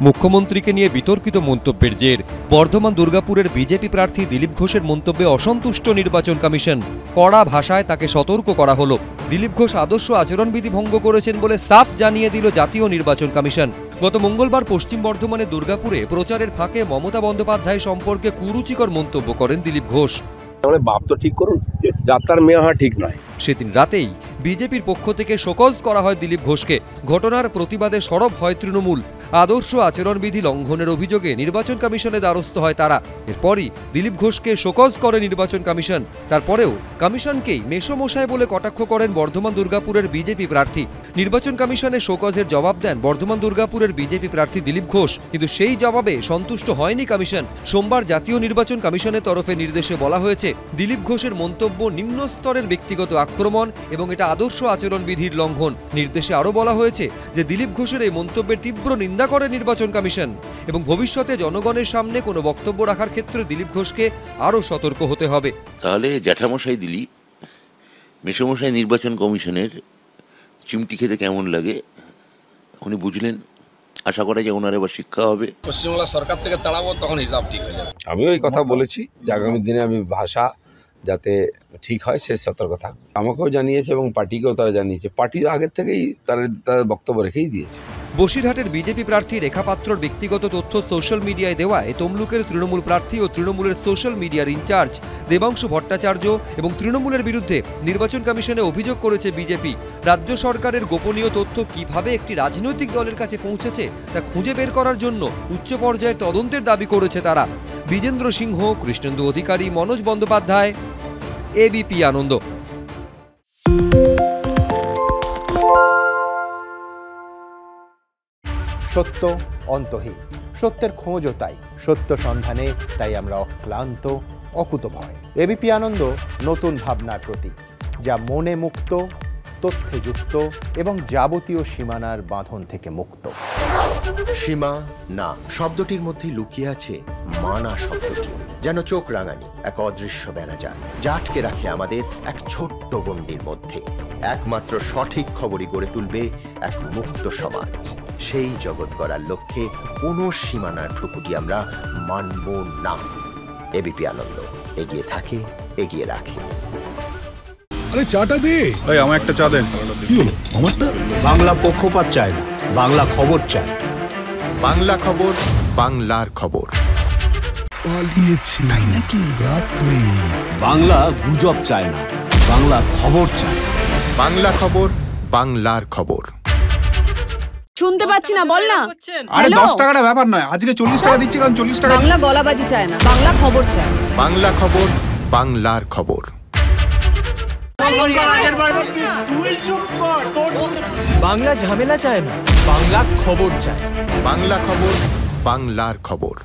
মুখ্যমন্ত্রীকে নিয়ে বিতর্কিত মন্তব্যের জের বর্ধমান দুর্গাপুরের বিজেপি প্রার্থী দিলীপ ঘোষের মন্তব্যে অসন্তুষ্ট নির্বাচন কমিশন। কড়া ভাষায় তাকে সতর্ক করা হলো। দিলীপ ঘোষ আদর্শ আচরণবিধি ভঙ্গ করেছেন বলে সাফ জানিয়ে দিল জাতীয় নির্বাচন কমিশন। গত মঙ্গলবার পশ্চিম বর্ধমানের দুর্গাপুরে প্রচারের ফাঁকে মমতা বন্দ্যোপাধ্যায় সম্পর্কে কুরুচিকর মন্তব্য করেন দিলীপ ঘোষ। বাপ তো ঠিক করুন, যাত্রার মেয়ে হওয়া ঠিক নয়। সেদিন রাতেই বিজেপির পক্ষ থেকে শোকজ করা হয় দিলীপ ঘোষকে। ঘটনার প্রতিবাদে সরব হয় তৃণমূল। আদর্শ আচরণবিধি লঙ্ঘনের অভিযোগে নির্বাচন কমিশনে দ্বারস্থ হয় তারা। এরপরই দিলীপ ঘোষকে শোকজ করে নির্বাচন কমিশন। তারপরেও কমিশনকেই মেষমশাই বলে কটাক্ষ করেন বর্ধমান দুর্গাপুরের বিজেপি প্রার্থী। নির্বাচন কমিশনে শোকজের জবাব দেন বর্ধমান দুর্গাপুরের বিজেপি প্রার্থী দিলীপ ঘোষ, কিন্তু সেই জবাবে সন্তুষ্ট হয়নি কমিশন। সোমবার জাতীয় নির্বাচন কমিশনের তরফে নির্দেশে বলা হয়েছে, দিলীপ ঘোষের মন্তব্য নিম্ন স্তরের ব্যক্তিগত আক্রমণ এবং এটা আদর্শ আচরণবিধির লঙ্ঘন। নির্দেশে আরও বলা হয়েছে যে দিলীপ ঘোষের এই মন্তব্যের তীব্র নিন্দা করে নির্বাচন কমিশন এবং ভবিষ্যতে জনগণের সামনে কোনো বক্তব্য রাখার ক্ষেত্রে দিলীপ ঘোষকে আরও সতর্ক হতে হবে। তাহলে জ্যাঠামশাই দিলীপ মেসমশাই নির্বাচন কমিশনের চিমটি খেতে কেমন লাগে উনি বুঝলেন। আশা করা যায় ওনার এবার শিক্ষা হবে। পশ্চিমবাংলা সরকার থেকে তাড়াবো, তখন হিসাব ঠিক হয়ে যাবে। আমিও এই কথা বলেছি যে আগামী দিনে আমি ভাষা যাতে ঠিক হয় সে সতর্ক থাকবে। আমাকেও জানিয়েছে এবং পার্টিকেও তারা জানিয়েছে। পার্টি আগের থেকেই তাদের বক্তব্য রেখেই দিয়েছে। বসিরহাটের বিজেপি প্রার্থী রেখা পাত্রর ব্যক্তিগত তথ্য সোশ্যাল মিডিয়ায় দেওয়ায় তমলুকের তৃণমূল প্রার্থী ও তৃণমূলের সোশ্যাল মিডিয়ার ইনচার্জ দেবাংশু ভট্টাচার্য এবং তৃণমূলের বিরুদ্ধে নির্বাচন কমিশনে অভিযোগ করেছে বিজেপি। রাজ্য সরকারের গোপনীয় তথ্য কিভাবে একটি রাজনৈতিক দলের কাছে পৌঁছেছে তা খুঁজে বের করার জন্য উচ্চ পর্যায়ের তদন্তের দাবি করেছে তারা। বিজেন্দ্র সিংহ, কৃষ্ণেন্দু অধিকারী, মনোজ বন্দ্যোপাধ্যায়, এবিপি আনন্দ। সত্য অন্তহীন, সত্যের খোঁজও তাই, সত্য সন্ধানে তাই আমরা অক্লান্ত, অকুতভয়। এবিপি আনন্দ নতুন ভাবনার প্রতীক, যা মনে মুক্ত, তথ্যে যুক্ত এবং যাবতীয় সীমানার বাঁধন থেকে মুক্ত। সীমা না শব্দটির মধ্যে লুকিয়ে আছে মানা শব্দটি, যেন চোখ রাঙানি এক অদৃশ্য বেড়াজাল, যা আটকে রাখে আমাদের এক ছোট্ট গণ্ডির মধ্যে। একমাত্র সঠিক খবরই গড়ে তুলবে এক মুক্ত সমাজ। সেই জগৎ গড়ার লক্ষ্যে কোনো সীমানার ঠুকুটি আমরা মানব না। এবিপি আনন্দ এগিয়ে থাকে, এগিয়ে রাখে। আরে চাটা দে ভাই, আমার একটা চা দেন। কি হলো আমারটা? বাংলা পক্ষপাত চায় না, বাংলা খবর চায়। বাংলা খবর, বাংলার খবর। পালিয়েছি তাই নাকি? রাত্রে বাংলা গুজব চায় না, বাংলা খবর চায়। বাংলা খবর, বাংলার খবর। শুনতে পাচ্ছি না, বল না। আরে 10 টাকাটা ব্যাপার নয়, আজকে 40 টাকা দিচ্ছি, কারণ 40 টাকা। বাংলা গলাবাজি চায় না, বাংলা খবর চায়। বাংলা খবর, বাংলার খবর। বাংলা ঝামেলা চায় না, বাংলা খবর চায়। বাংলা খবর, বাংলার খবর।